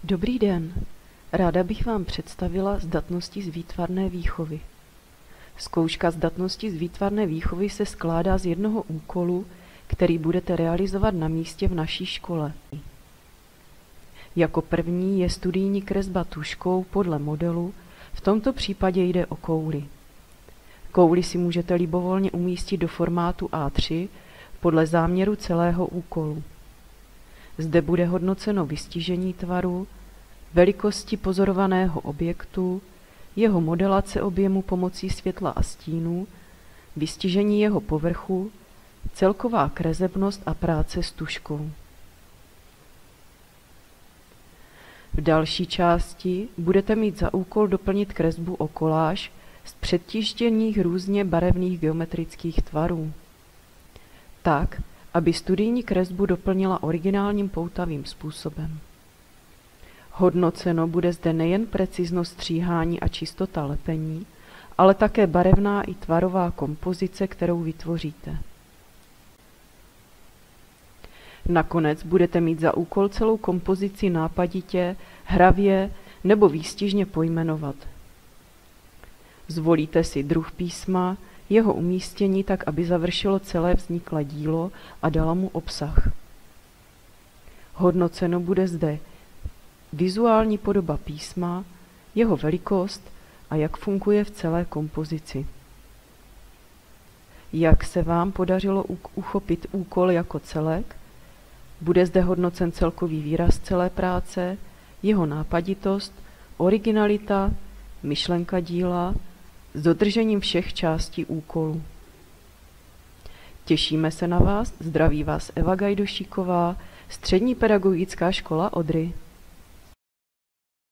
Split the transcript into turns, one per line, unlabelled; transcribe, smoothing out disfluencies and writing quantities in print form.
Dobrý den, ráda bych vám představila zdatnosti z výtvarné výchovy. Zkouška zdatnosti z výtvarné výchovy se skládá z jednoho úkolu, který budete realizovat na místě v naší škole. Jako první je studijní kresba tužkou podle modelu, v tomto případě jde o kouli. Kouli si můžete libovolně umístit do formátu A3 podle záměru celého úkolu. Zde bude hodnoceno vystižení tvaru, velikosti pozorovaného objektu, jeho modelace objemu pomocí světla a stínů, vystižení jeho povrchu, celková kresebnost a práce s tužkou. V další části budete mít za úkol doplnit kresbu o koláž z předtištěných různě barevných geometrických tvarů, tak, aby studijní kresbu doplnila originálním poutavým způsobem. Hodnoceno bude zde nejen preciznost stříhání a čistota lepení, ale také barevná i tvarová kompozice, kterou vytvoříte. Nakonec budete mít za úkol celou kompozici nápaditě, hravě nebo výstižně pojmenovat. Zvolíte si druh písma, jeho umístění tak, aby završilo celé vzniklé dílo a dala mu obsah. Hodnoceno bude zde vizuální podoba písma, jeho velikost a jak funguje v celé kompozici. Jak se vám podařilo uchopit úkol jako celek, bude zde hodnocen celkový výraz celé práce, jeho nápaditost, originalita, myšlenka díla, s dodržením všech částí úkolu. Těšíme se na vás, zdraví vás Eva Gajdošíková, Střední pedagogická škola Odry.